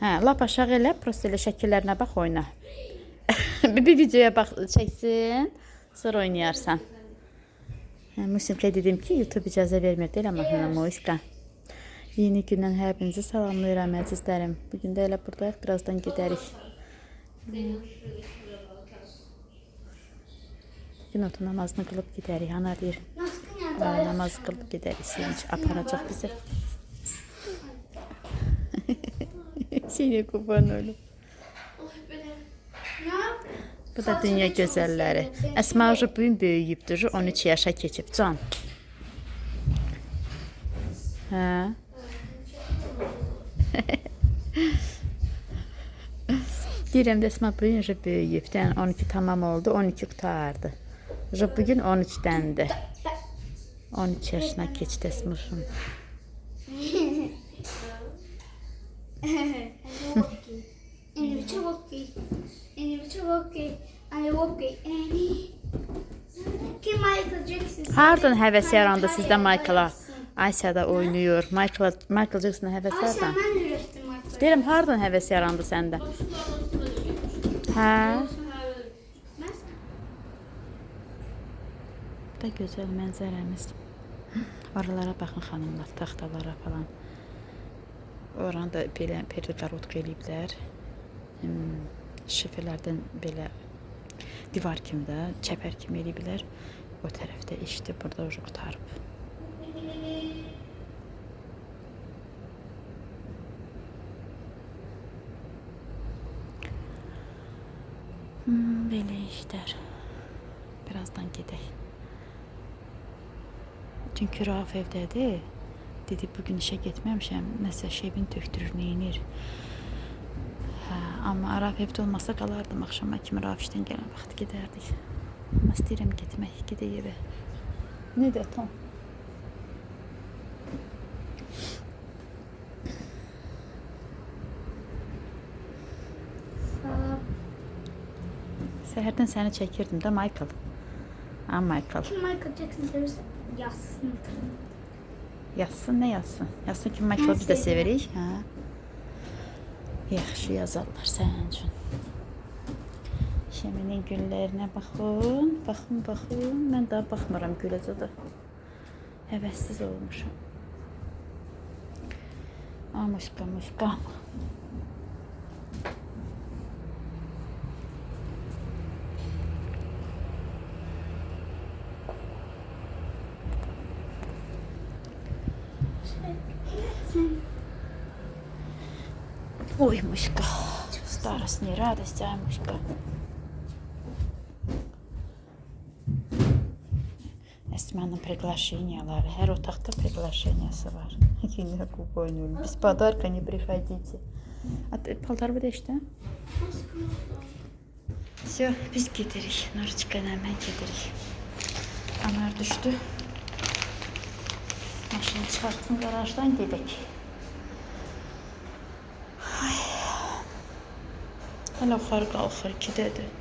Hə, lap aşağı elə, prosta elə şəkillərinə bax, oyna. Bir videoya bax, çəksin, sonra oynayarsan. Musikə dedim ki, YouTube icazə vermir deyil, amma Musikə. Yeni gündən hər birinizi salamlayıram, əzizlərim. Bugün də elə buradayıq, birazdan gedərik. Günotu namazını qılıb gedərik, ana deyir. Namaz qılıb gedərik, sevinç aparacaq bizi. Seni kurban oğlum. Bu da dünya gözəlləri. Əsma bugün böyüyübdür, 13 yaşa keçib, can. Hə? Deyirəm də Əsma bugün böyüyüb, 12 tamam oldu, 12 qutardı. Bugün 13-dəndir. 13 yaşına keçdi Əsmışım. Hardan həvəs yarandı sizdə Michael'a? Aysa'da oynuyor. Michael Jackson'a həvəs hardan? Deyirəm, hardan həvəs yarandı səndə? Hə? Bu da gözəl mənzərəmiz. Oralara baxın xanımlar, taxtalara falan. Oranda belə periqarotka eləyiblər. Şifrlərdən belə divar kimi də, çəpər kimi eləyiblər. O tərəfdə işdi, burada ucu qutarıb. Belə işlər. Birazdan gedək. Çünki Rauf evdədir. Dedi, bugün işə getməmişəm. Nəsə şeybin tökdürür, neyinir. Amma Rauf evdə olmasa qalardım. Axşama kimi Rauf işdən gələn vaxt gedərdik. Amma istəyirəm getmək, gedək evə. Nədir, Tom? Səhərdən səni çəkirdim də, Michael. Ha, Michael. Kim Michael Jackson sevirsə yazsın. Yazsın, nə yazsın? Yazsın ki, Michael'ı biz də sevirik. Hə? Yaxşı yazarlar sənin üçün. Şəminin güllərinə baxın. Baxın. Mən daha baxmıram güləcə də. Həvəssiz olmuşum. Muska. Ой, Мышка, старость не радость, а Мышка. Esma'nın приглашениялары. Her otaqda приглашениясы var. Yine купойнули. Без подарка не приходите. А ты paltarı da işte. Все, biz gedirik. Nurçika ilə mən gedirik. Anar düşdü. Maşını çıxartsın garajdan gedək. Hələ yuxarı qalxır, 2-dədir.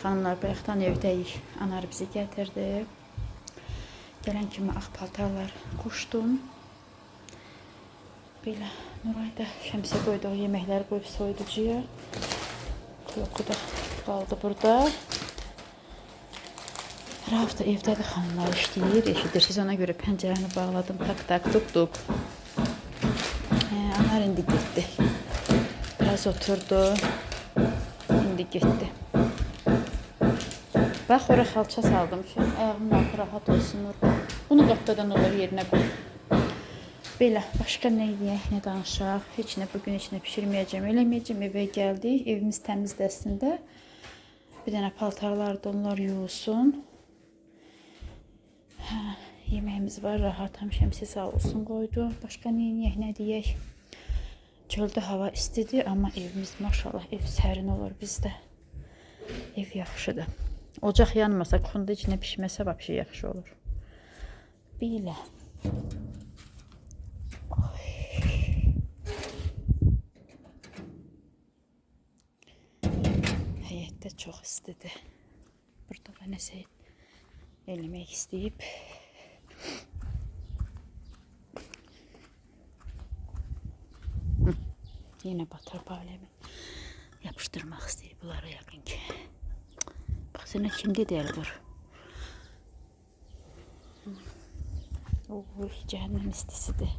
Xanımlar, bayaqdan evdəyik. Anar bizi gətirdi. Gələn kimi ağ paltarlar qoşdum. Belə Nuray da şəmsiyə qoydu, o yeməkləri qoyub soyuducuya. Yoxu da qaldı burada. Rauf da evdədir, xanımlar işləyir, eşidirsiniz. Ona görə pəncərəni bağladım, tak tutduq. Anar indi getdi. Biraz oturdu. İndi getdi. Bax, ora xalça saldım ki, ayağımın altı rahat olsun. Bunu qapdadan olur yerinə qoy. Belə, başqa nə yiyək, nə danışaq. Heç nə, bugün heç nə pişirməyəcəm, eləməyəcəm. Evə gəldik, evimiz təmizdəsin də. Bir dənə paltarlar da onlar yuyulsun. Yeməyimiz var, rahatam, şəmsiyə sağ olsun qoydu. Başqa nə yiyək, nə deyək. Çöldə hava istidir, amma evimiz maşallah, ev sərin olur bizdə. Ev yaxşıdır. Ocaq yanmasa, kuxunda içinə pişməsə, vəbşə yaxşı olur. Belə. Həyətdə çox istidir. Burada da nəsə eləmək istəyib. Yine batırıb aləmi yapışdırmaq istəyir bunlara yaxın ki. Baxsana kimdə deyil vur. Oy, cəhənnəm istisidir.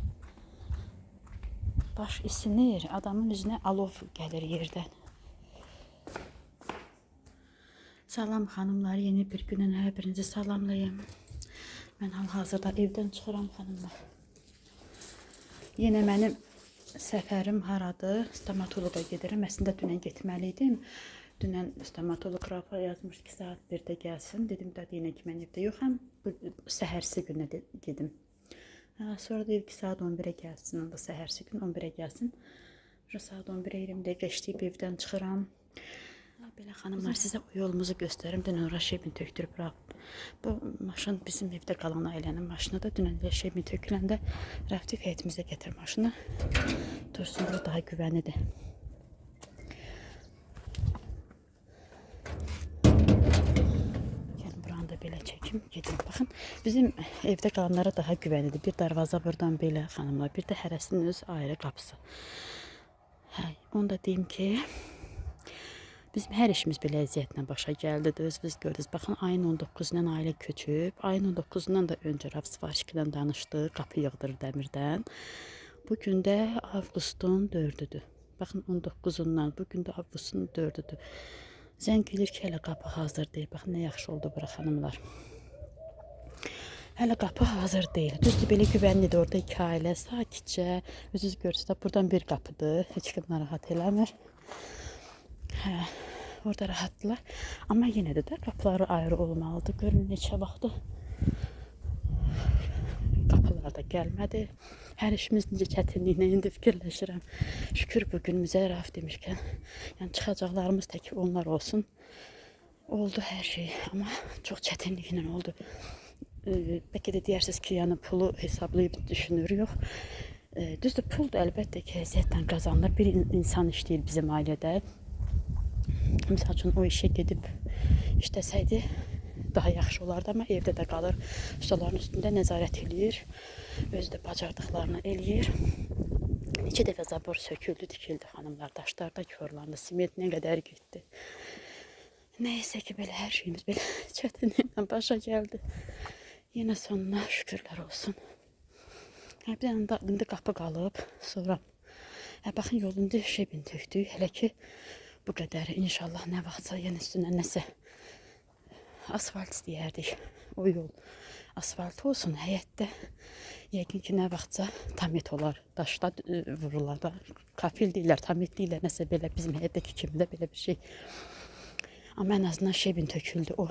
Baş isinir, adamın üzünə alov gəlir yerdən. Salam xanımlar, yeni bir günün hər birinizi salamlayım. Mən hal-hazırda evdən çıxıram xanımlar. Yenə mənim səfərim haradır? Stomatologa gedirəm. Əslində dünən getməliydim. Dünən stomatolog Rafa yazmış ki, saat 1-də gəlsin. Dedim də yenə ki, mən evdə yoxam. Səhərsi günə gedim. Sonra deyir ki, saat 11-ə gəlsin. Onda səhərsi gün 11-ə gəlsin. Saat 11-ə 20 dəqiqə işləyib evdən çıxıram. Belə xanımlar, sizə o yolumuzu göstərim. Dünən ora şebin tökdürüb Rauf. Bu maşın bizim evdə qalan ailənin maşınıdır. Dünən də şebin töküləndə Rauf həyətimizə gətir maşını. Dursun, bu daha güvənidir. Gəlin buranı da belə çəkim. Gedin, baxın. Bizim evdə qalanlara daha güvənidir. Bir darvaza buradan belə xanımlar. Bir də hərəsinin öz ayrı qapısı. Onu da deyim ki, bizim hər işimiz belə əziyyətlə başa gəldi. Özünüz gördünüz. Baxın, ayın 19-dan ailə köçüb. Ayın 19-dan da öncə Rauf sifarişkidən danışdı. Qapı yığdırır dəmirdən. Bugün də avqustun 4-üdür. Baxın, 19-undan. Bugün də avqustun 4-üdür. Zəng gelir ki, hələ qapı hazır deyil. Baxın, nə yaxşı oldu bura xanımlar. Hələ qapı hazır deyil. Düzdür, belə güvənlidir. Orada iki ailə sakitcə. Özünüz görürsünüz, buradan bir qapıdır. Heç kim narahat eləmir. Orada rahatdılar. Amma yenə də qapıları ayrı olmalıdır. Görün neçə vaxtı qapılar da gəlmədi. Hər işimiz necə çətinliklə indi fikirləşirəm. Şükür bu günümüzə Rauf demişkən. Yəni çıxacaqlarımız tək onlar olsun. Oldu hər şey. Amma çox çətinliklə oldu. Bəlkə də deyərsiniz ki, yəni pulu hesablayıb düşünür, yox. Düzdür, pul da əlbəttə ki, əziyyətlə qazanılır. Bir insan işləyir bizim ailədə. Misal üçün o işə gedib işləsəydi daha yaxşı olardı, amma evdə də qalır. Ustaların üstündə nəzarət eləyir. Özü də bacardıqlarını eləyir. Neçə dəfə zabor söküldü, tikildi xanımlar. Daşlar da körlandı. Siment nə qədər getdi. Nəysə ki, belə hər şeyimiz belə çətinliklə başa gəldi. Yenə sonuna şükürlər olsun. Bir dənə indi qapı qalıb. Sonra baxın, yolunda şebin tökdük. Hələ ki bu qədər. İnşallah nə vaxtsa yenə üstünə nəsə asfalt istəyərdik. O yol asfalt olsun. Həyətdə yəqin ki, nə vaxtsa tamet olar. Daşda vurular da. Kafil deyirlər, tamet deyirlər. Nəsə belə bizim həyətdəki kimi də belə bir şey. Amma ən azından şebin töküldü. O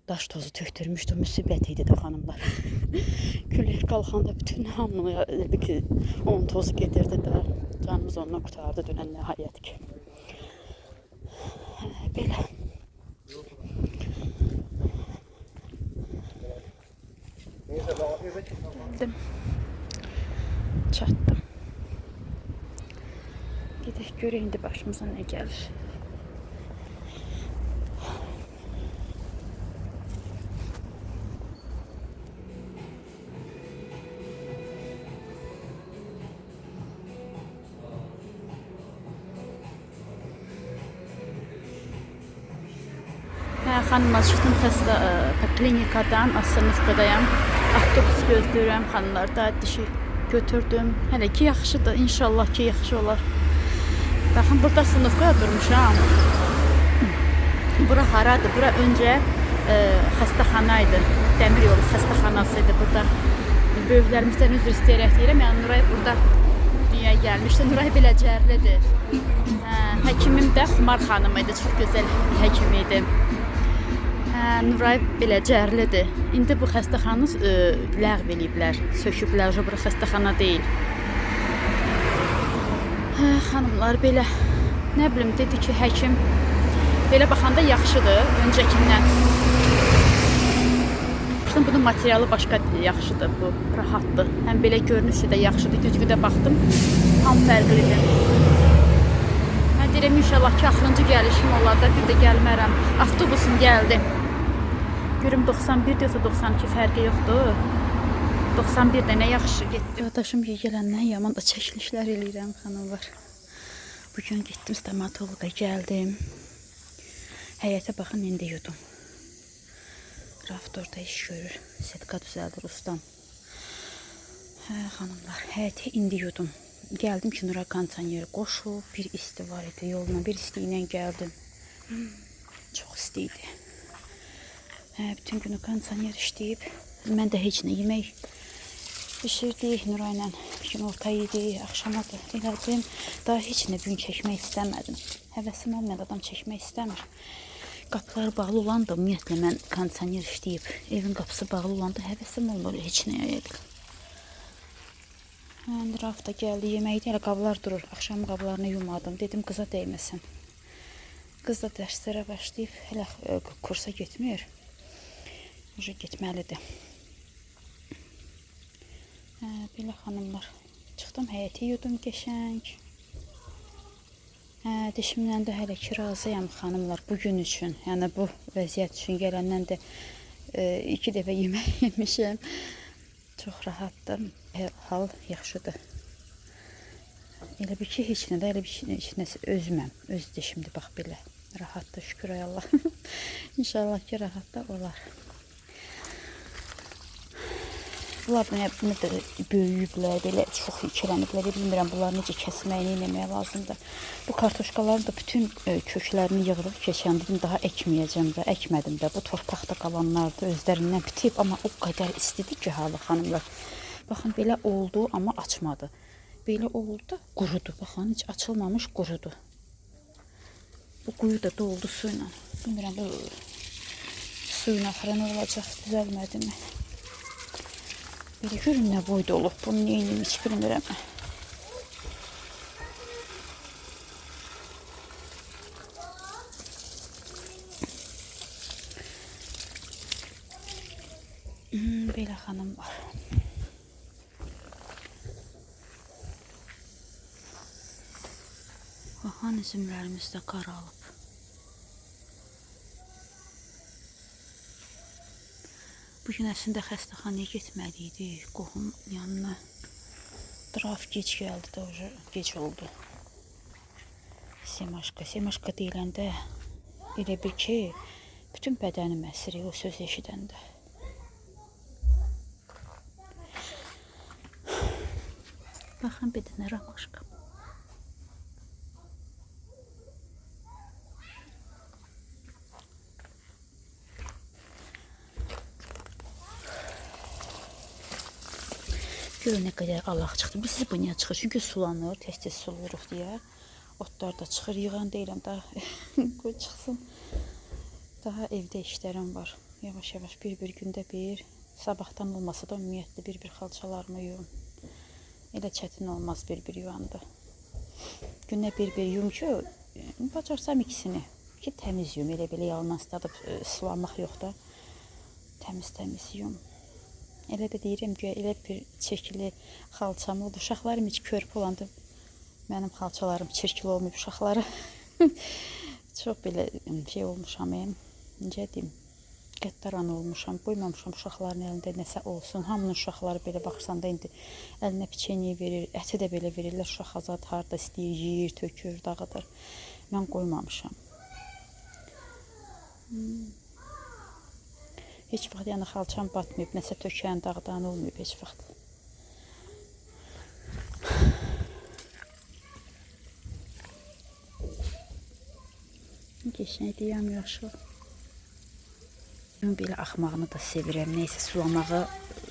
daş tozu töktürmüşdü. Müsibət idi də xanımlar. Külək qalxanda bütün hamıya onun tozu gedirdi də. Canımız onunla qutardı dünən nəhayət ki. Belə. Geldim. Çatdım. Gedək görək indi başımıza nə gəlir. xanımlar çıxdım xəstə klinikadan, Asırnıfqadayam. Avtobus gözləyirəm, xanımlar da dişi götürdüm. Hələ ki yaxşıdır, inşallah ki yaxşı olar. Baxın, burada sınıfqaya durmuşam. Bura haradır? Bura öncə xəstəxana idi. Dəmir yolu xəstəxanası idi burada. Böyüklərimizdən üzr istəyərək deyirəm. Yəni Nuray burada dünyaya gəlmişdi. Nuray Biləcərlidir. Həkimim də Xumar xanım idi. Çox gözəl həkim idi. Nuray Biləcərlidir. İndi bu xəstəxanı ləğv eləyiblər, söküblər. Bura xəstəxana deyil. Xanımlar belə, nə bilim, dedi ki, həkim belə baxanda yaxşıdır, öncəkindən. Bunun materialı başqa yaxşıdır, bu rahatdır. Həm belə görünüşü də yaxşıdır, düzgüdə baxdım, tam fərqlidir. Mən deyirəm, inşallah ki, axırıncı gəlişim olar da, bir də gəlmərəm. Avtobusum gəldi. Görüm 91 yoxsa 92 fərqi yoxdur. 91 də nə yaxşı getdim. Qardaşım gələndən yaman da çəkilişlər eləyirəm, xanımlar. Bugün getdim stomatoloqa, gəldim. Həyətə baxın, indi yudum. Raft orada iş görür. Setka düzəldir ustam. Xanımlar, həyətə indi yudum. Gəldim ki, Nuray kondisioneri qoşub. Bir isti var idi yoluna. Bir isti ilə gəldim. Çox isti idi. Bütün günü kondisioner işləyib. Mən də heç nə yemək pişirdik Nurayla. Yumurta yedik, axşama da elədim. Daha heç nə gün çəkmək istəmədim. Həvəsim olmayan adam çəkmək istəmir. Qapıları bağlı olanda, ümumiyyətlə mən kondisioner işləyib, evin qapısı bağlı olanda həvəsim olmur, heç nə yedim. Rafta gəldi, yeməkdə elə qablar durur. Axşam qablarını yumadım. Dedim, qıza dəyməsin. Qız da dərslərə başlayıb, hələ kursa getmir. Uca getməlidir. Belə xanımlar, çıxdım həyəti yudum qəşəng. Dişimdən də hələ ki razıyam xanımlar bugün üçün. Yəni bu vəziyyət üçün gələndən də 2 dəfə yemək yemişəm. Çox rahatdır. Hal yaxşıdır. Elə bir ki heç nədə, elə bir heç nəsə özüməm. Öz dişimdir bax belə. Rahatdır, şükür ay Allah. İnşallah ki rahat da olar. Bunlar nə də böyüyüblər, belə çox ikiləniblər, bilmirəm bunlar necə kəsməyini eləməyə lazımdır. Bu kartoşkaların da bütün köklərini yığılıb keçən dedim, daha əkməyəcəm də, əkmədim də. Bu torpaqda qalanlardır, özlərindən bitib, amma o qədər istidir ki halı xanımlar. Baxın, belə oldu, amma açmadı. Belə oldu da qurudu, baxın, heç açılmamış qurudu. Bu quyu da doldu suyla. Bilmirəm, bu suyun axırı nə olacaq, düzəlmədi mi? Belə görün nə boyda olub, bunu neyini heç bilmirəm. Belə xanım var. Baxan üzümlərimiz də qaralıb. Bugün əslində xəstəxanaya getməliydik, qohum yanına. Draf gec gəldi də, gec oldu. Semaşka deyiləndə elə bir ki, bütün bədənim əsiri o söz eşidəndə. Baxın, bir dənə ramaşka. Görün nə qədər Allah çıxdı. Siz bu niyə çıxır? Çünki sulanır, tez-tez sulayırıq deyə. Otlar da çıxır, yığan deyiləm, daha qoy çıxsın. Daha evdə işlərim var. Yavaş-yavaş bir gündə bir, sabahdan olmasa da ümumiyyətlə bir xalçalarımı yuyum. Elə çətin olmaz bir yuvanda. Günə bir yum ki, bacarsam ikisini ki, təmiz yum. Elə belə yalan istadıb sulanmaq yox da. Təmiz yum. Elə də deyirəm ki, elə bir çirkili xalçam oldu. Uşaqlarım heç körpü olanda mənim xalçalarım çirkili olmayıb uşaqları. Çox belə şey olmuşam, necə deyim, qəddaran olmuşam. Qoymamışam uşaqların əlində nəsə olsun. Hamının uşaqları belə baxırsan da indi əlinə piçeniyə verir, əti də belə verirlər. Uşaq azad harda istəyir, yeyir, tökür, dağıdır. Mən qoymamışam. Heç vaxt yəni xalçam batmayıb, nəsə tökən, dağdan olmayıb heç vaxt. Geçnəydi yamyaşıl. Belə axmağını da sevirəm. Neysə sulamağı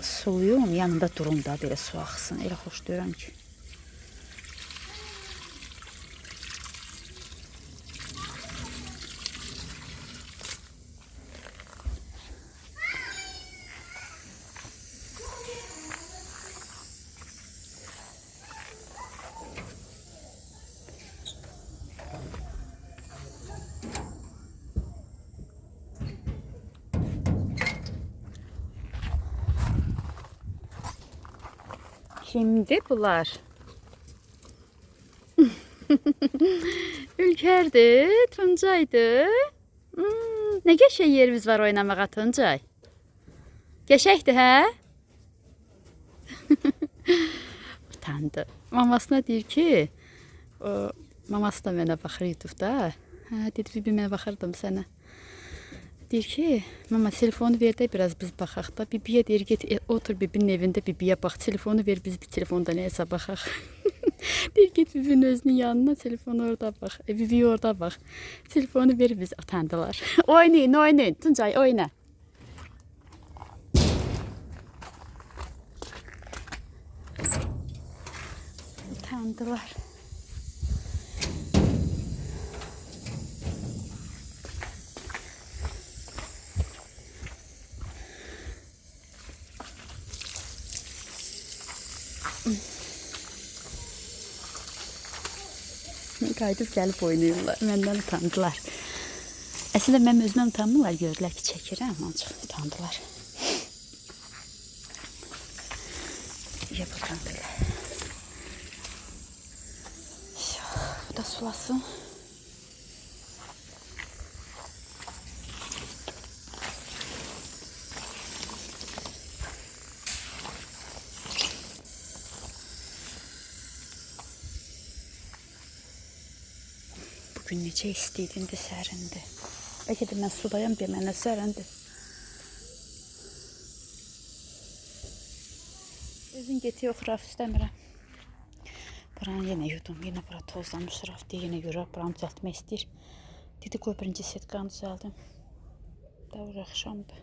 suluyum, yanında durum da belə su axsın. Elə xoş görürəm ki. Kimdi bunlar? Ülker'di, Tuncay'dı. Ne geçey yerimiz var oynamağa Tuncay. Geçekti he? Utandı. Mamasına deyir ki, maması da mənə baxır YouTube'da. Hə, dedi bir mənə baxırdım sənə. Deyir ki, mama telefonu ver də biraz biz baxaq da. Bibiyə deyir get otur bibinin evində bibiyə bax. Telefonu ver biz bir telefonda nəyəsə baxaq. Deyir get bibinin özünün yanına telefonu orada bax. Bibi orada bax. Telefonu ver biz utandılar. Oynayın. Tuncay oyna. Utandılar. Qayıdıb gəlib oynayırlar. Məndən utandılar. Əslində mən özümdən utanmırlar. Gördülər ki çəkirəm. Ancaq utandılar. Ya buradan belə. Bu da sulasın. Bugün necə istəydindi, sərindi. Bəlkə də mən sudayam deyə mənə sərindi. Özün geti yox, raf istəmirəm. Buranı yenə yudum, yenə bura tozlamış raf deyə yenə görə buranı düzəltmək istəyir. Dedi qoy birinci setkanı düzəldim. Davur axşamdır.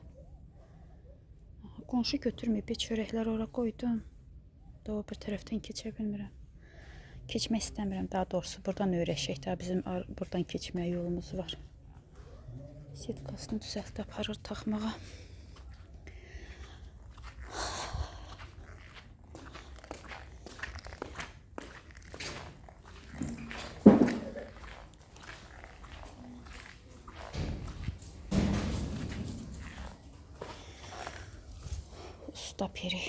Qonşu götürməyib, çörəklər ora qoydum. Da o bir tərəfdən keçə bilmirəm. Keçmək istəmirəm, daha doğrusu buradan öyrəşək, daha bizim buradan keçməyə yolumuz var. Setkasını düzəltib aparır taxmağa. Usta peri.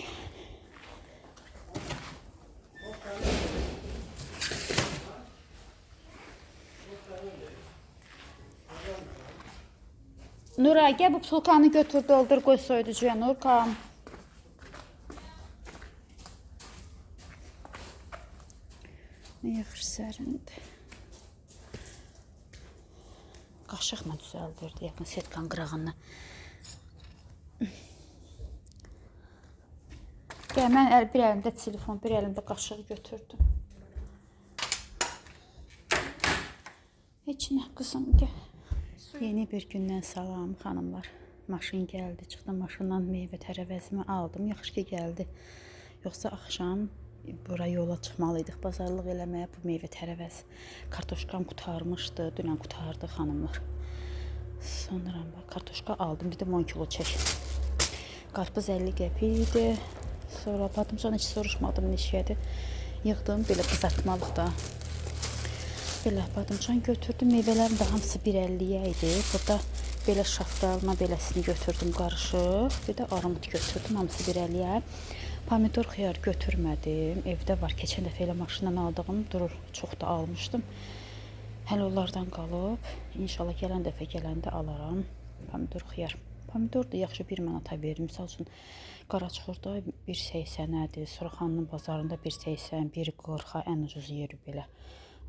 Nura gel bu sulkanı götür doldur koy soyuducuya Nurkan. Ne yaxır sərindi. Qaşıqla düzəldirdi yaxın setkan qırağını. Gəl mən bir əlimdə telefon, bir əlimdə qaşığı götürdüm. Heç nə qızım gəl. Yeni bir gündən salam xanımlar. Maşın gəldi, çıxdım maşından meyvə tərəvəzimi aldım. Yaxşı ki gəldi. Yoxsa axşam bura yola çıxmalıydıq bazarlıq eləməyə. Bu meyvə tərəvəz kartoşkam qutarmışdı. Dünən qutardı xanımlar. Sonra kartoşka aldım. Dedim 10 kilo çək. Qarpız 50 qəpik idi. Sonra patlıcan heç soruşmadım neçədir. Yığdım belə qızartmalıq da. Belə patlıcan götürdüm. Meyvələrin də hamısı 1.50-yə idi. Burada belə şaftalına beləsini götürdüm qarışıq. Bir də armud götürdüm. Hamısı 1.50-yə. Pomidor, xiyar götürmədim. Evdə var. Keçən dəfə elə maşından aldığım durur. Çox da almışdım. Hələ onlardan qalıb. İnşallah gələn dəfə gələndə alaram. Pomidor, xiyar. Pomidor da yaxşı 1 manata verir. Misal üçün Qaraçuxurda 1.80-ədir. Suraxanının bazarında 1.80, 1.40-a ən ucuz yeri belə.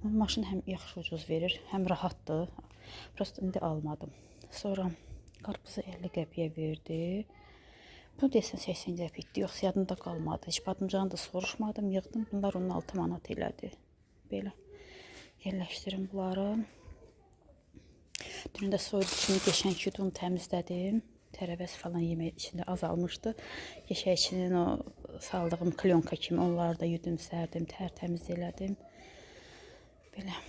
Maşın həm yaxşı ucuz verir, həm rahatdır. Prosta indi almadım. Sonra Qarpızı 50 qəpiyə verdi. Bu desən 80 qəpikdir, yoxsa yadımda qalmadı. Heç badımcanı da soruşmadım, yığdım. Bunlar 16 manat elədi. Belə yerləşdirim bunları. Dünən də soyudu içini qəşəng yudum, təmizlədim. Tərəvəz falan yemək içində azalmışdı. Qəşəngçinin o saldığım klyonka kimi onları da yudum, sərdim, tərtəmiz elədim. Belə.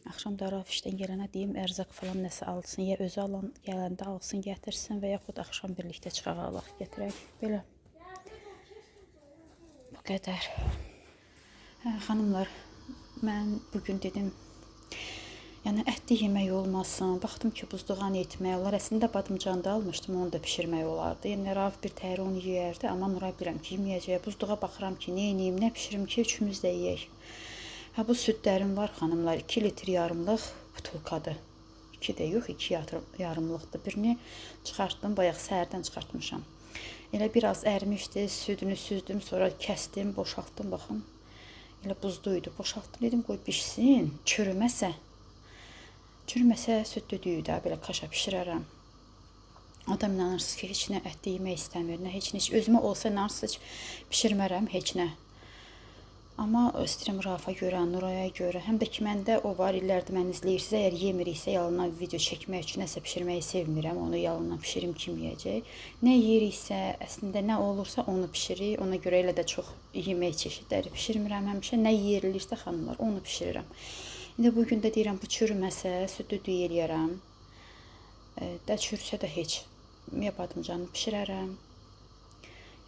Axşam da Rauf işdən gələnə deyim, ərzaq falan nəsə alsın, ya özü alan gələndə alsın, gətirsin və yaxud axşam birlikdə çıxaq alaq, gətirək. Belə. Bu qədər. Hə, xanımlar, mən bugün dedim, yəni ətli yemək olmasın. Baxdım ki, buzluğan etmək olar. Əslində badımcan da almışdım, onu da pişirmək olardı. Yəni Rauf bir təhər onu yeyərdi, amma Nuray bilirəm ki, yeməyəcək. Buzluğa baxıram ki, nə yeyim, nə pişirim ki, üçümüz də yeyək. Ha, bu südlərim var xanımlar, 2 litr yarımlıq butulkadır. 2 də yox, 2 yarımlıqdır. Birini çıxartdım, bayaq səhərdən çıxartmışam. Elə biraz ərmişdi, südünü süzdüm, sonra kəsdim, boşaltdım, baxın. Elə buzluydu, boşaltdım, dedim qoy pişsin, çürüməsə. Çürüməsə süd düdüyü də belə kaşa pişirərəm. Adam inanırsınız ki, heç nə ətli yemək istəmir, nə heç nə. Özümə olsa inanırsınız ki, pişirmərəm heç nə. Amma istəyirəm Rafa görə, Nuraya görə. Həm də ki, məndə o var, illərdir mən izləyirsiniz. Əgər yemiriksə, yalandan video çəkmək üçün nəsə pişirməyi sevmirəm. Onu yalandan pişirim, kim yeyəcək. Nə yeyiriksə, əslində nə olursa onu pişirik. Ona görə elə də çox yemək çeşidləri pişirmirəm həmişə. Nə yerilirsə xanımlar, onu pişirirəm. İndi bugün də deyirəm, bu çürüməsə, südü deyirəm. Də çürüsə də heç. Ya badımcanı pişirərəm.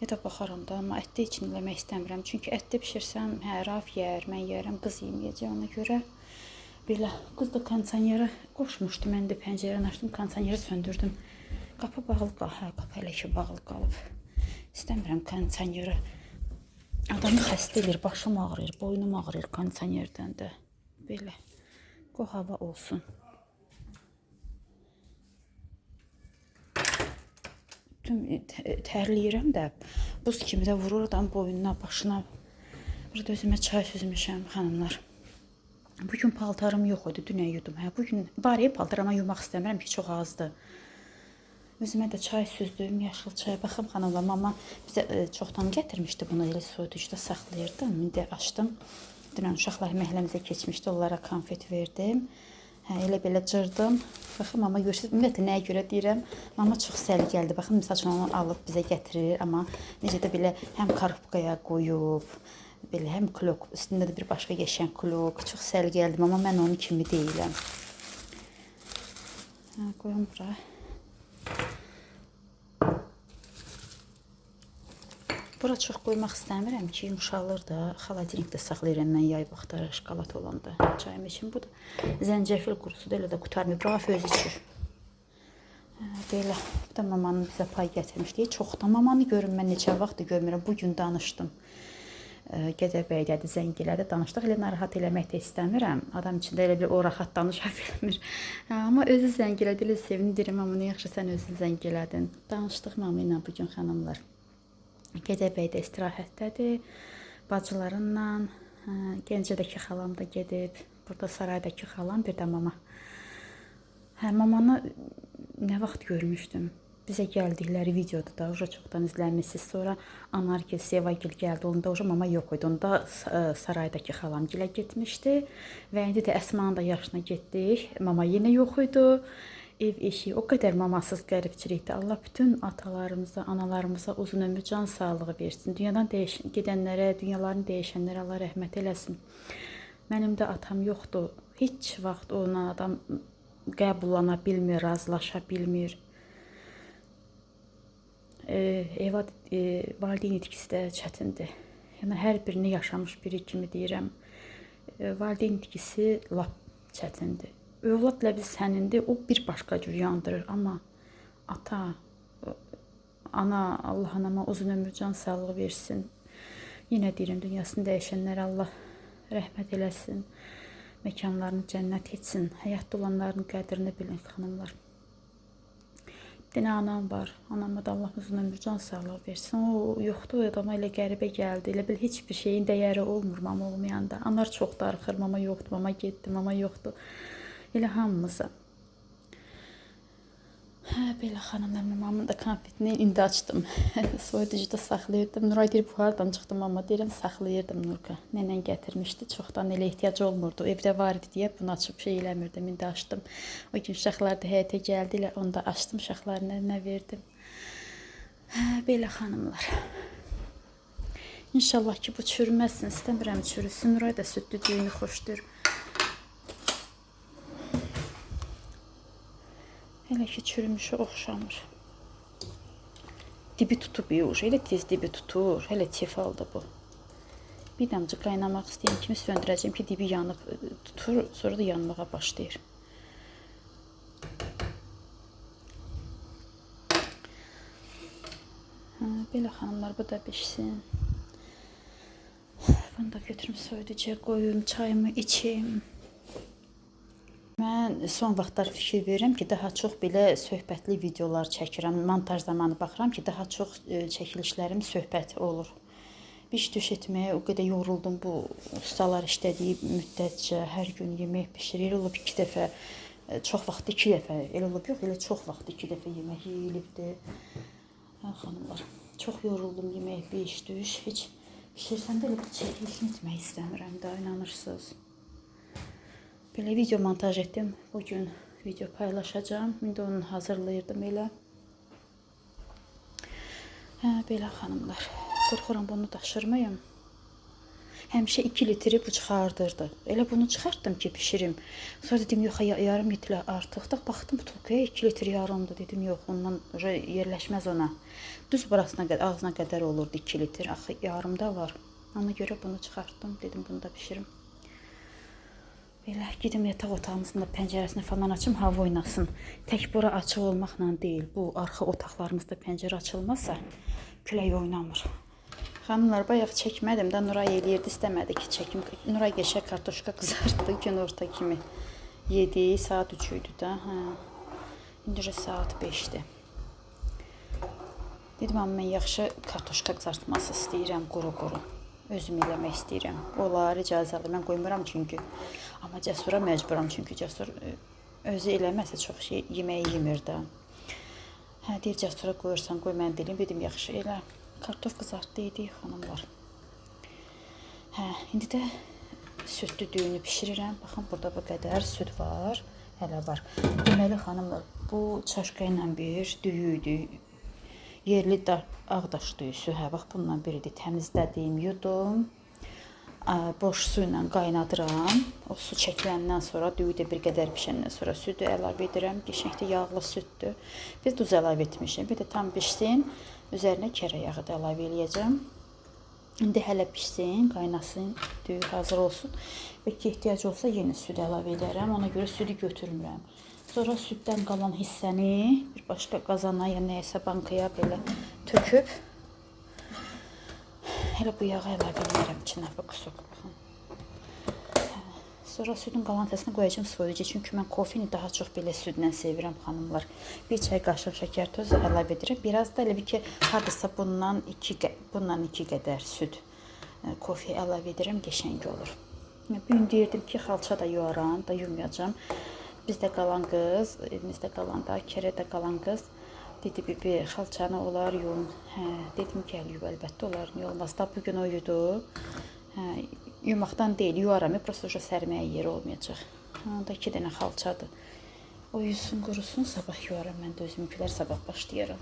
Ya da baxaram da, amma ətli için eləmək istəmirəm. Çünki ətli pişirsəm, hə, Rauf yeyər, mən yeyərəm, qız yeməyəcək ona görə. Belə, qız da kondisioneri qoşmuşdu, mən də pəncərəni açdım, kondisioneri söndürdüm. Qapı bağlı qalıb, hə, qapı hələ ki bağlı qalıb. İstəmirəm kondisioneri. Adamı xəstə edir, başım ağrıyır, boynum ağrıyır kondisionerdən də. Belə, qoy hava olsun. Tərləyirəm də, buz kimi də vurur adam boynuna, başına. Burada özümə çay süzmüşəm, xanımlar. Bugün paltarım yox idi, dünən yudum. Hə, bugün var ya, paltarıma yumaq istəmirəm ki, çox azdır. Özümə də çay süzdüm, yaşıl çay. Baxım, xanımlar, mama bizə çoxdan gətirmişdi bunu, elə soyuducuda saxlayırdım. İndi açdım. Dünən uşaqlar məhəlləmizə keçmişdi, onlara konfet verdim. Hə, elə belə cırdım. Baxın, mama görürsünüz, ümumiyyətlə nəyə görə deyirəm, mama çox səliqəlidir. Baxın, misal üçün onu alıb bizə gətirir, amma necə də belə həm karobkaya qoyub, belə həm klok, üstündə də bir başqa qəşəng klok, çox səliqəlidir, amma mən onun kimi deyiləm. Hə, qoyum bura. Bura çox qoymaq istəmirəm ki, yumuşalır da, xaladenikdə saxlayıram mən yay vaxtları şokolad olanda. Çayım için bu da zəncəfil qurusu da elə də qutarmıyor. Rauf özü içir. Belə, bu da mamanın bizə pay gətirmişdi. Çoxdan mamanı görüm, mən neçə vaxtdır görmürəm. Bugün danışdım. Gədəbəydədir, zəngilədə danışdıq. Elə narahat eləmək də istəmirəm. Adam içində elə bir o rahat danışa bilmir. Amma özü zəngilədi, elə sevindirəm. Amma nə yaxşı sən özü zəngilədin. Danışdıq mama ilə bugün xanımlar. Gədəbəydə istirahətdədir, bacılarınla, Gəncədəki xalam da gedib, burada saraydakı xalam, bir də mama. Hə, mamanı nə vaxt görmüşdüm, bizə gəldikləri videoda da, uca çoxdan izləmişsiniz, sonra Anargil, Sevagil gəldi, onda uca mama yox idi, onda saraydakı xalam gilə getmişdi və indi də Əsmanın da yaşına getdik, mama yenə yox idi. Ev eşiği o qədər mamasız qəribçilikdir. Allah bütün atalarımıza, analarımıza uzun ömür, can sağlığı versin. Dünyadan gedənlərə, dünyalarını dəyişənlərə Allah rəhmət eləsin. Mənim də atam yoxdur. Heç vaxt onunla adam qəbullana bilmir, razılaşa bilmir. Valideyn itkisi də çətindir. Yəni, hər birini yaşamış biri kimi deyirəm. Valideyn itkisi lap çətindir. Övladla biz sənindir, o bir başqa cür yandırır. Amma ata, ana, Allah anama uzun ömür, can sağlığı versin. Yenə deyirəm, dünyasını dəyişənlərə Allah rəhmət eləsin. Məkanlarını cənnət etsin. Həyatda olanların qədrini bilin, xanımlar. Bir dənə anam var. Anama da Allah uzun ömür, can sağlığı versin. O yoxdur, adama elə qəribə gəldi. Elə bil heç bir şeyin dəyəri olmur mama olmayanda. Anar çox darıxır, mama yoxdur, mama getdi, mama yoxdur. Elə hamımıza. Hə, belə xanımlar, mamamın da konfetini indi açdım. Soyuducuda saxlayırdım. Nuray deyir, bu hardan çıxdı mama? Deyirəm, saxlayırdım Nurka. Nənən gətirmişdi. Çoxdan elə ehtiyac olmurdu. Evdə var idi deyə bunu açıb şey eləmirdim. İndi açdım. O gün uşaqlar da həyətə gəldilər. Onu da açdım, uşaqların əlinə verdim. Hə, belə xanımlar. İnşallah ki, bu çürüməsin. İstəmirəm çürüsün. Nuray da südlü düyünü xoşdur. Hələ ki, çürümüşə oxşamır. Dibi tutub yox. Elə tez dibi tutur. Hələ tefaldır bu. Bir damcı qaynamaq istəyən kimi söndürəcəm ki, dibi yanıb tutur. Sonra da yanmağa başlayır. Belə xanımlar, bu da pişsin. Bunu da götürüm soyuducuya qoyum, çayımı içim. Mən son vaxtlar fikir verirəm ki, daha çox belə söhbətli videolar çəkirəm. Montaj zamanı baxıram ki, daha çox çəkilişlərim söhbət olur. Bir iş düş etməyə o qədər yoruldum bu ustalar işlədiyi müddətcə. Hər gün yemək pişirir. Olub 2 dəfə, çox vaxt 2 dəfə, elə olub yox, elə çox vaxt 2 dəfə yemək yeyilibdi. Hə, xanımlar, çox yoruldum yemək, bir iş düş. Heç pişirsəm də elə bir çəkilişini etmək istəmirəm də, inanırsınız. Belə video montaj etdim. Bugün video paylaşacağım. İndi onu hazırlayırdım elə. Hə, belə xanımlar. Qorxuram bunu daşırmayım. Həmişə 2 litri bu çıxardırdı. Elə bunu çıxartdım ki, pişirim. Sonra dedim, yox, yarım litrə artıqdır. Baxdım, bu tulkaya 2 litr yarımdır. Dedim, yox, ondan yerləşməz ona. Düz burasına qədər, ağzına qədər olurdu 2 litr. Axı, yarım da var. Ona görə bunu çıxartdım. Dedim, bunu da pişirim. Belə gedim yataq otağımızın da pəncərəsini falan açım, hava oynasın. Tək bura açıq olmaqla deyil. Bu arxa otaqlarımızda pəncərə açılmazsa külək oynamır. Xanımlar, bayaq çəkmədim də Nuray eləyirdi, istəmədi ki, çəkim. Nuray qəşəng kartoşka qızartdı günorta kimi. 7 saat 3 idi də. Hə. İndi saat 5-dir. Dedim, amma mən yaxşı kartoşka qızartması istəyirəm, quru-quru. Özüm eləmək istəyirəm. Olar, icazəli. Mən qoymuram çünki. Amma Cəsura məcburam çünki Cəsur özü eləməsə çox şey yeməyi yemir də. Hə, deyir, Cəsura qoyursan, qoy mən deyim. Dedim, yaxşı elə. Kartof qızartdı idi, xanımlar. Hə, indi də südlü düyünü pişirirəm. Baxın, burada bu qədər süd var. Hələ var. Deməli, xanımlar, bu çaşqa ilə bir düyüydü. Yerli ağdaş düyüsü, hə, bax, bundan biridir. Təmizlədim, yudum. Boş su ilə qaynadıram. O su çəkiləndən sonra, düyü də bir qədər pişəndən sonra südü əlavə edirəm. Qəşəngdə yağlı süddür. Bir duz əlavə etmişim. Bir də tam pişsin. Üzərinə kərə yağı da əlavə eləyəcəm. İndi hələ pişsin, qaynasın, düyü hazır olsun. Və ki, ehtiyac olsa yenə süd əlavə edərəm. Ona görə südü götürmürəm. Sonra süddən qalan hissəni bir başqa qazana ya nəyəsə bankaya belə töküb elə bu yağı əlavə edirəm içinə. Baxın. Sonra südün qalan hissəsini qoyacağım soyuducuya. Çünki mən kofini daha çox belə südlə sevirəm, xanımlar. Bir çay qaşıq şəkər tozu əlavə edirəm. Biraz da elə bir ki, hardasa bundan 2 qədər süd kofi əlavə edirəm, qəşəng olur. Bu gün deyirdim ki, xalça da yuvaram, da yumayacağım. Bizdə qalan qız, evimizdə qalan da, kərədə qalan qız dedi, bibi, xalçanı olar yum. Hə, dedim ki, əliyub, əlbəttə olar, niyə olmaz. Da bugün o yudu. Hə, yumaqdan deyil, yuvaram, prosto sərməyə yeri olmayacaq. Da 2 dənə xalçadır. O yusun, qurusun, sabah yuvaram. Mən də özümkülər sabah başlayaram.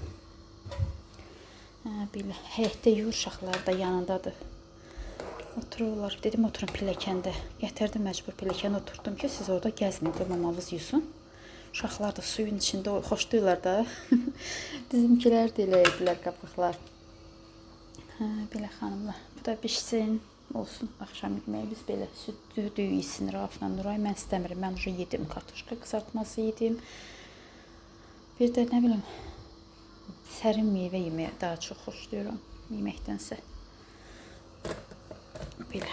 Hə, belə, həyətdə yuyur, uşaqlar da yanındadır. Otururlar. Dedim, oturun pilləkəndə. Gətirdim məcbur pilləkənə oturdum ki, siz orada gəzməyin, qoy mamamız yusun. Uşaqlar da suyun içində xoşduyurlar da. Bizimkilər də elə edilər, qabıqlar. Hə, belə xanımlar. Bu da pişsin, olsun. Axşam yeməyimiz belə südlü düyü yesin Raufla Nuray. Mən istəmirəm. Mən уже yedim, kartoşka qızartması yedim. Bir də nə bilim, sərin meyvə yeməyə daha çox xoşlayıram yeməkdənsə. Belə.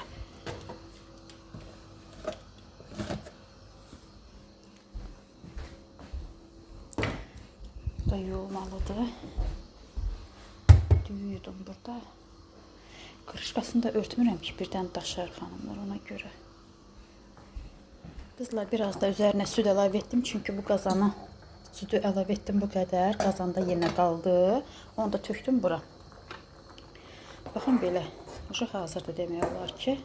Bu da yuyulmalıdır. Düyüydüm burada. Qırışqasını da örtmürəm ki, birdən daşar xanımlar, ona görə. Qızlar, biraz da üzərinə süd əlavə etdim, çünki bu qazanı Südü əlavə etdim bu qədər. Qazanda yenə qaldı. Onu da tökdüm bura. Baxın belə. Uşaq hazırdır demək olar ki.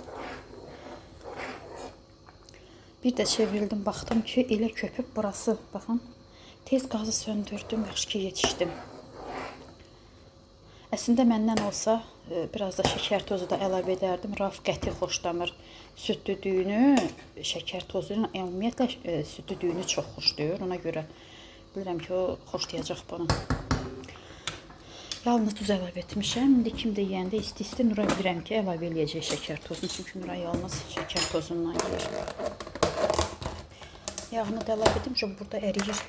Bir də çevrildim, baxdım ki, elə köpüb burası. Baxın. Tez qazı söndürdüm. Yaxşı ki, yetişdim. Əslində məndən olsa biraz da şəkər tozu da əlavə edərdim. Rauf qəti xoşlamır süd düdüyünü, şəkər tozu ilə ümumiyyətlə süd düdüyünü çox xoşlayır. Ona görə bilirəm ki, o xoşlayacaq bunu. Yalnız duz əlavə etmişəm. İndi kim də yeyəndə isti-isti Nuray bilirəm ki, əlavə eləyəcək şəkər tozunu. Çünki Nuray yalnız şəkər tozundan yeyir. Yağını da əlavə etdim. Çünki burada əriyir.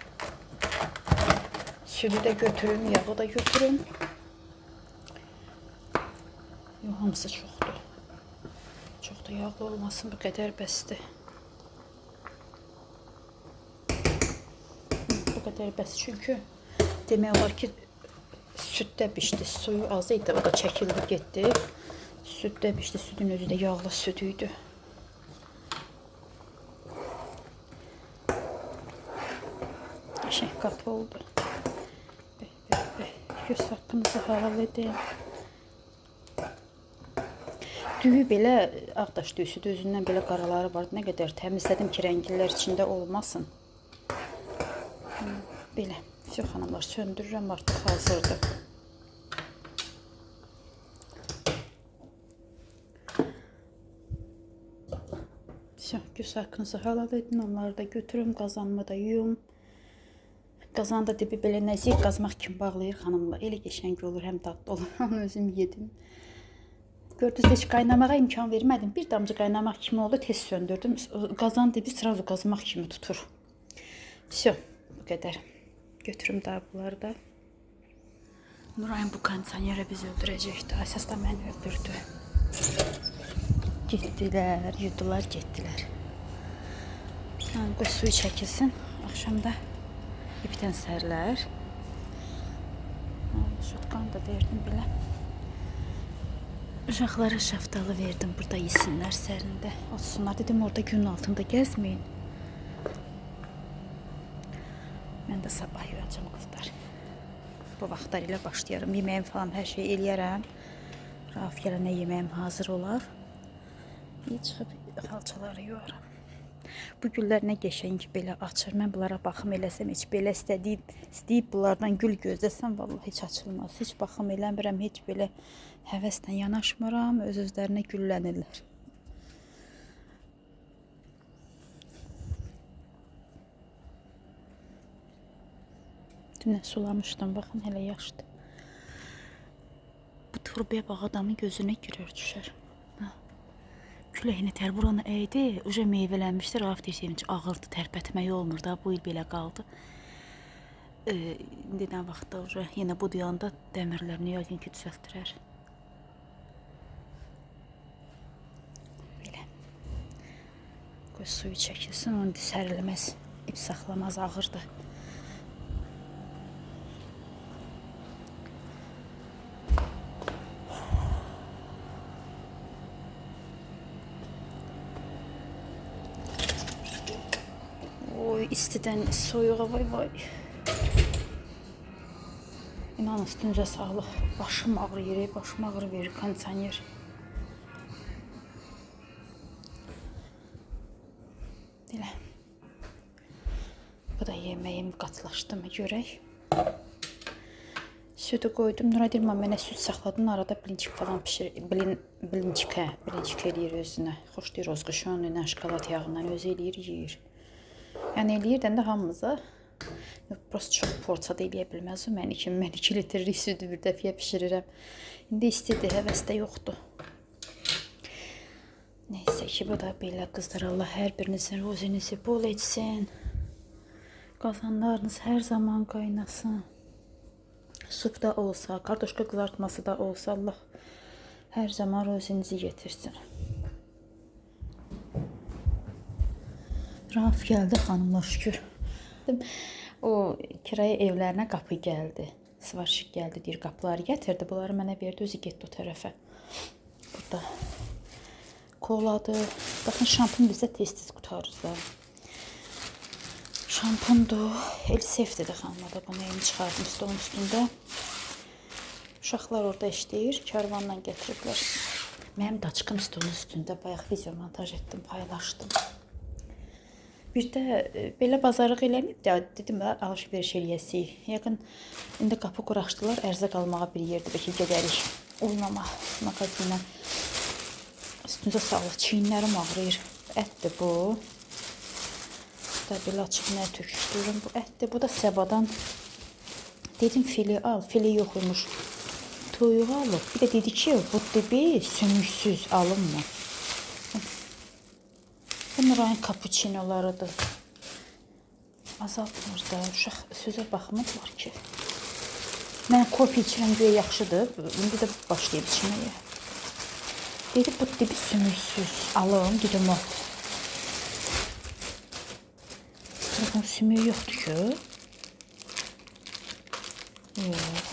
Südü də götürün, yağı da götürün. Yox, hamısı çoxdur. Çox da yağlı olmasın, bu qədər bəsdir. Bu qədər bəs, çünki demək olar ki, süddə bişdi, suyu az idi, o da çəkildi, getdi. Süddə bişdi, südün özü də yağlı süd idi. Qəşəng qat oldu. Göz haqqınızı halal edin. Düyü belə, ağdaş düyüsüdür, özündən belə qaraları var. Nə qədər təmizlədim ki, rənglər içində olmasın. Belə, çox xanımlar, söndürürəm, artıq hazırdır. Göz haqqınızı halal edin, onları da götürüm, qazanımı da yuyum. Qazanı da dibi belə nəzik qazmaq kimi bağlayır xanımlar. Elə qəşəng olur, həm dadlı olur. Onu özüm yedim. Gördünüz, heç qaynamağa imkan vermədim. Bir damcı qaynamaq kimi oldu, tez söndürdüm. Qazan dibi sırazu qazmaq kimi tutur. Все, bu qədər. Götürüm daha bunları da. Nurayın bu kondisioneri bizi öldürəcəkdi. Əsas da məni öldürdü. Getdilər, yudular, getdilər. Qoy suyu çəkilsin. Axşamda ipdən sərlər. Şotqanı da verdim belə. Uşaqlara şaftalı verdim, burada yesinlər sərində. Otursunlar, dedim orada günün altında gəzməyin. Mən də sabah yuyacam qızlar. Bu vaxtlar ilə başlayarım. Yeməyim falan hər şey eləyərəm. Rauf gələnə yeməyim hazır olar. Çıxıb xalçaları yuyaram. Bu güllər nə qəşəng belə açır. Mən bunlara baxım eləsəm, heç belə istəyib bunlardan gül gözləsəm, vallahi heç açılmaz. Heç baxım eləmirəm, heç belə həvəslə yanaşmıram, öz-özlərinə güllənirlər. Dünən sulamışdım, baxın, hələ yaşdır. Bu turbaya bax, adamın gözünə girer, düşər. Küləyini tər buranı əydi, uca meyvələnmişdi. Rauf deyir ki, ağırdı, tərpətməyi olmur da, bu il belə qaldı. İndi nə vaxtda uca yenə bu duyanda dəmirlərini yəqin ki, düzəltdirər. Belə. Qoy suyu çəkilsin, onu sərilməz, ip saxlamaz, ağırdır. İstidən soyuğa, vay. İnanın, üstünüzə sağlıq. Başım ağrı verir kondisioner. Elə. Bu da yeməyim qatlaşdı mı görək. Südü qoydum. Nuray deyir, mənə süd saxladın, arada blinçik falan pişir. Blinçik eləyir özünə. Xoş deyir, rozquşun ilə, şokolad yağından özü eləyir, yeyir. Yəni eləyirdən də hamımıza, prosto çox porsiya da eləyə bilməz. Mən 2 litrlik südü bir dəfiyə pişirirəm. İndi istidir, həvəs də yoxdur. Neysə ki, bu da belə qızlar. Allah hər birinizin ruzinizi bol etsin. Qazanlarınız hər zaman qaynasın. Sup da olsa, kartoşka qızartması da olsa, Allah hər zaman ruzinizi getirsin. Rauf gəldi, xanımlar, şükür. O kirayə evlərinə qapı gəldi. Svarşik gəldi, deyir, qapıları gətirdi. Bunları mənə verdi, özü getdi o tərəfə. Burada koladır. Baxın, şampun bizdə tez-tez qutarız da. şampundur. Elsefdir xanımlar da bunu yeni çıxardım stolun üstündə. Uşaqlar orada işləyir, karvanla gətiriblər. Mənim daçkım stolun üstündə bayaq video montaj etdim, paylaşdım. Bir də belə bazarlıq eləməyib də dedim alış-veriş eləyəsik. Yəqin indi qapı quraşdılar, ərzaq almağa bir yerdə bəlkə gedərik. Oynama mağazinə. Üstünüzə sağlıq, çiyinlərim ağrıyır. Ətdir bu. Da belə açıb nə töküşdürürüm. Bu ətdir. Bu da Səbadan. Dedim fili al. Fili yox imiş. Toyuğu alıb. Bir də dedi ki, bu dibi sümüksüz alınma. Bu Nurayın kapuçinolarıdır. Azaltmır da. Uşaq sözə baxmırlar ki. Mən kofi içirəm göyə yaxşıdır. İndi də başlayıb içməyə. Dedi bu dibi sümüksüz alım. Dedim o. Bunun sümüyü yoxdur ki. Yox.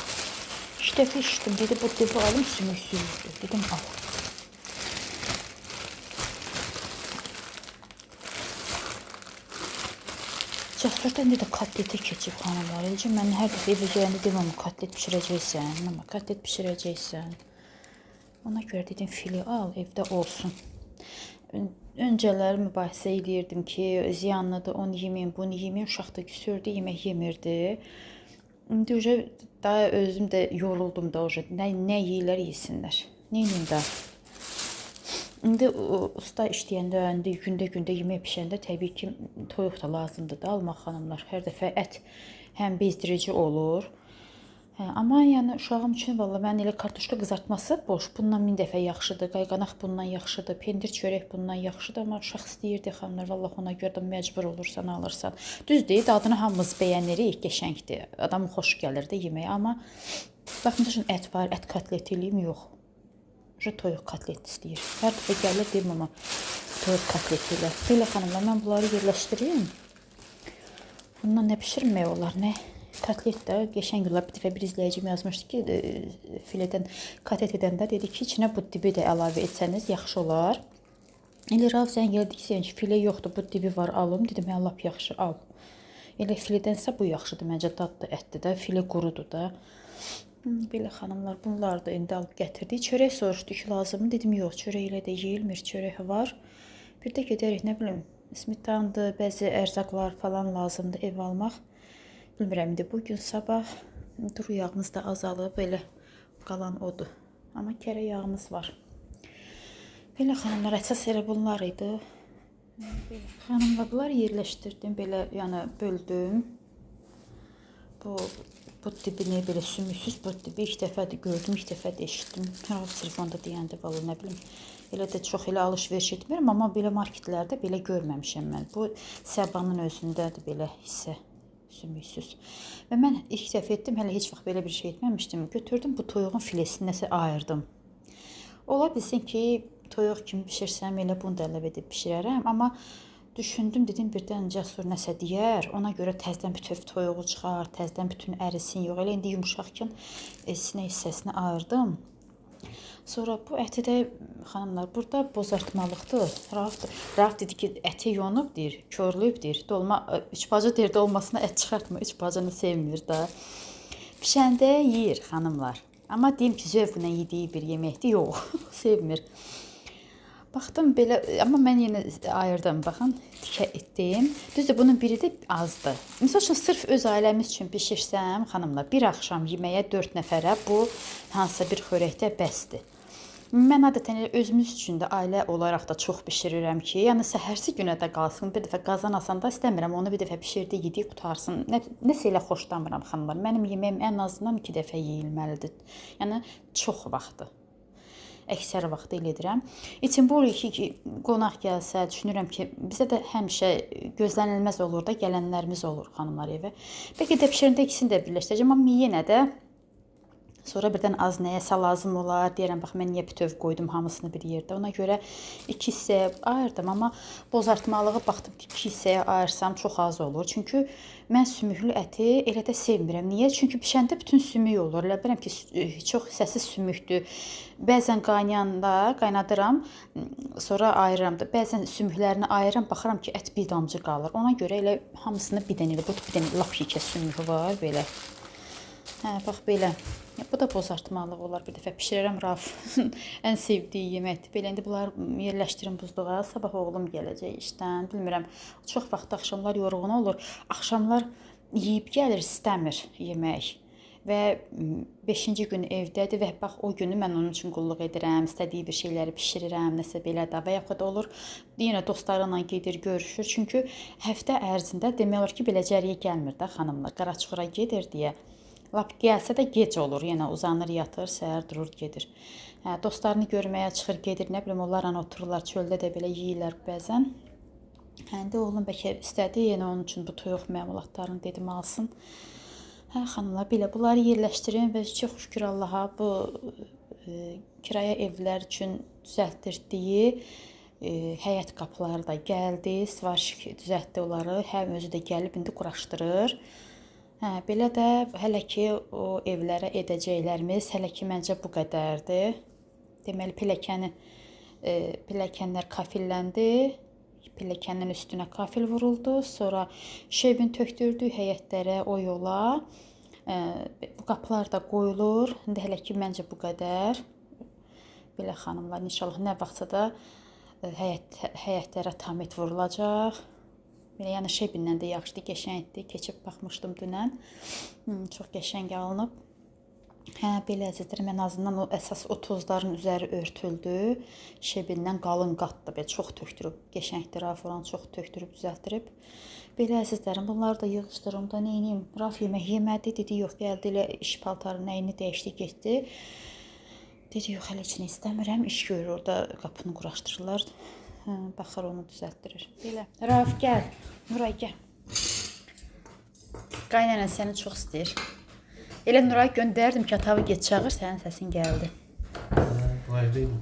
İki dəfə içdim. Dedi bu dibi alım sümüksüzdür. Dedim al. Cəssurda indi də kotleti keçib xanımlar. Eləcə mən hər dəfə evə gələndə dedim ama kotlet pişirəcəksən. Ama kotlet pişirəcəksən. Ona görə dedim fili al, evdə olsun. Öncələri mübahisə edirdim ki, ziyanlıdır, onu yeməyin, bunu yeməyin. Uşaq da küsürdü, yemək yemirdi. İndi daha özüm də yoruldum da. Nə yeyirlər, yesinlər. Neyim də? İndi usta işləyəndə, gündə yemək pişəndə təbii ki, toyuq da lazımdır da almaq xanımlar. Hər dəfə ət həm bezdirici olur. Amma yəni uşağım üçün valla mən elə kartuşka qızartması boş. Bundan 1000 dəfə yaxşıdır. Qayğanaq bundan yaxşıdır. Pendir çörək bundan yaxşıdır. Amma uşaq istəyirdi xanımlar. Valla ona görə də məcbur olursan, alırsan. Düzdür, dadını hamımız bəyənirik, qəşəngdir. Adamın xoş gəlir də yeməyə. Amma bax, məsələn, ət var, ət kotleti eləyim, yox. Toyuq kotleti istəyir. Hər dəfə gəlir deyim ama toyuq kotleti ilə. Belə xanımlar, mən bunları yerləşdireyim. Bundan nə pişirmək olar, nə? Kotlet də qəşəng olar. Bir dəfə bir izləyicim yazmışdı ki, filədən kotlet edəndə dedi ki, içinə bu dibi də əlavə etsəniz yaxşı olar. Elə Rauf sən gəldik ki, filə yoxdur, bu dibi var, alım. Dedim, mən lap yaxşı al. Elə filədənsə bu yaxşıdır, məncə dadlı ətdir də, filə qurudur da. Belə xanımlar, bunlar da indi alıb gətirdik. Çörək soruşdu ki, lazımı? Dedim, yox, çörək ilə də yeyilmir, çörək var. Bir də gedərik, nə bilim, smitandır, bəzi ərzaqlar falan lazımdır ev almaq. Bilmirəm, indi bugün, sabah duru yağımız da azalıb, belə qalan odur. Amma kərə yağımız var. Belə xanımlar, əsas elə bunlar idi. Xanımlar, bunlar yerləşdirdim, belə yəni böldüm. Bu dibini belə sümüksüz, bu dibi ilk dəfə də gördüm, ilk dəfə də eşitdim. Hər telefonda deyəndə valla nə bilim. Elə də çox elə alış-veriş etmirəm, amma belə marketlərdə belə görməmişəm mən. Bu Səbanın özündədir belə hissə sümüksüz. Və mən ilk dəfə etdim, hələ heç vaxt belə bir şey etməmişdim. Götürdüm bu toyuğun filesini nəsə ayırdım. Ola bilsin ki, toyuq kimi bişirsəm elə bunu da əlavə edib bişirərəm, amma düşündüm, dedim birdən Cəsur nəsə deyər, ona görə təzdən bütöv toyuğu çıxar, təzdən bütün ərisin, yox, elə indi yumuşaqkən sinə hissəsini ayırdım. Sonra bu əti də, xanımlar, burada bozartmalıqdır. Rauf dedi ki, əti yonub, deyir, körlüyüb, deyir, dolma, üç bacı deyir, dolmasına ət çıxartma, üç bacını sevmir da. Pişəndə yeyir, xanımlar. Amma deyim ki, zövqlə yediyi bir yeməkdir, yox, sevmir. Baxdım belə, amma mən yenə ayırdım, baxın, tikə etdim. Düzdür, bunun biri də azdır. Misal üçün, sırf öz ailəmiz üçün pişirsəm, xanımlar, bir axşam yeməyə 4 nəfərə bu hansısa bir xörəkdə bəsdir. Mən adətən özümüz üçün də ailə olaraq da çox bişirirəm ki, yəni səhərsi günə də qalsın, bir dəfə qazan asanda istəmirəm, onu bir dəfə pişirdi, yedi, qutarsın. Nəsə elə xoşlamıram, xanımlar. Mənim yeməyim ən azından 2 dəfə yeyilməlidir. Yəni, çox vaxtı. Əksər vaxt elə edirəm. İçin bu ki, qonaq gəlsə, düşünürəm ki, bizə də həmişə gözlənilməz olur da, gələnlərimiz olur xanımlar evə. Bəlkə də pişirəndə ikisini də birləşdirəcəm, amma yenə də Sonra birdən az nəyəsə lazım olar. Deyirəm, bax mən niyə bütöv qoydum hamısını bir yerdə. Ona görə 2 hissəyə ayırdım, amma bozartmalığı baxdım ki, 2 hissəyə ayırsam çox az olur. Çünki mən sümüklü əti elə də sevmirəm. Niyə? Çünki bişəndə bütün sümük olur. Elə bilirəm ki, çox hissəsi sümükdür. Bəzən qaynadıram, sonra ayırıram da. Bəzən sümüklərini ayıram, baxıram ki, ət bir damcı qalır. Ona görə elə hamısını bir dənə, bir dənə lap yekə sümüyü var belə. Hə, bax belə. Bu da bozartmalıq olar. Bir dəfə bişirərəm Rauf. Ən sevdiyi yeməkdir. Belə indi bunları yerləşdirim buzluğa. Sabah oğlum gələcək işdən. Bilmirəm. Çox vaxt axşamlar yorğun olur. Axşamlar yeyib gəlir, istəmir yemək. Və 5-ci gün evdədir və bax o günü mən onun üçün qulluq edirəm. İstədiyi bir şeyləri bişirirəm, nəsə belə də. Və yaxud da olur, yenə dostlarıyla gedir, görüşür. Çünki həftə ərzində demək olar ki, beləcəriyə gəlmir də xanımlar. Qaraçuxura gedir deyə. Lap gəlsə də gec olur, yenə uzanır, yatır, səhər durur, gedir. Hə, dostlarını görməyə çıxır, gedir, nə bilim, onlarla otururlar, çöldə də belə yeyirlər bəzən. Hə, indi oğlum bəlkə istədi, yenə onun üçün bu toyuq məmulatlarını dedim alsın. Hə, xanımlar, belə bunları yerləşdirin və çox şükür Allaha bu kirayə evlər üçün düzəltdirdiyi həyət qapıları da gəldi, sifariş düzəltdi onları, həm özü də gəlib indi quraşdırır. Hə, belə də hələ ki o evlərə edəcəklərimiz hələ ki məncə bu qədərdir. Deməli pilləkənlər kafilləndi. Pilləkənin üstünə kafil vuruldu. Sonra şebin tökdürdük həyətlərə, o yola. Bu qapılar da qoyulur. İndi hələ ki məncə bu qədər. Belə xanımlar, inşallah nə vaxtsa da həyətlərə tamit vurulacaq. Belə, yəni şebindən də yaxşıdır, qəşəngdir. Keçib baxmışdım dünən. Çox qəşəng alınıb. Hə, belə əzizlərim, ən azından o əsas o tozların üzəri örtüldü. Şebindən qalın qatdı, belə çox tökdürüb. Qəşəngdir, Rauf oranı çox tökdürüb, düzəltdirib. Belə əzizlərim, bunları da yığışdırım da neyniyim? Rauf yemək yemədi, dedi yox, gəldi elə iş paltarı nəyini dəyişdi, getdi. Dedi yox, hələ içini istəmirəm, iş görür orada, qapını quraşdırırlar. Baxır onu düzəltdirir. Belə. Rauf gəl. Nuray gəl. Qaynanən səni çox istəyir. Elə Nuray göndərdim ki, atağı get çağır, sənin səsin gəldi. Vardayım.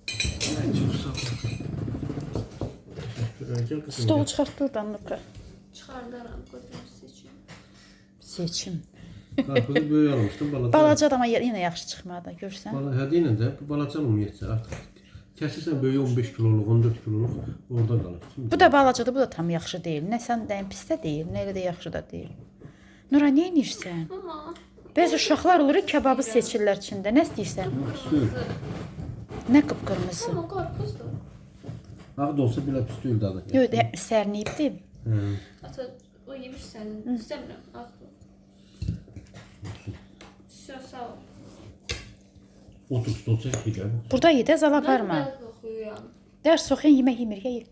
Çok sağ ol. Stolu çıxart buradan, Nuka. Çıxardaram, qoyduğum seçim. Seçim. Qarpızı böyük almışdım, balaca. Balaca da amma yenə yaxşı çıxmadı, görsən. Hədiyyə ilə də bu balaca ümumiyyətcə artıq. Kəsirsən böyük 15 kiloluq, 14 kiloluq orada qalır. Bu da balacadır, bu da tam yaxşı deyil. Nə sən deyim pis də deyil, nə elə də yaxşı da deyil. Nura, nə edirsən? Mama. Bəzi uşaqlar olur, kebabı seçirlər içində. Nə istəyirsən? Nə qıpqırmızı? Mama, qarpızdır. Ağ da olsa belə pis deyil dadı. Yox, sərniyibdir. Ata, o yemiş sənin. İstəmirəm, ağdır. Sağ ol. Otur, stol çək, gəl. Burada ye də, zal Mən aparma. dərs oxuyuram. Dərs oxuyan yemək yemir, gəl.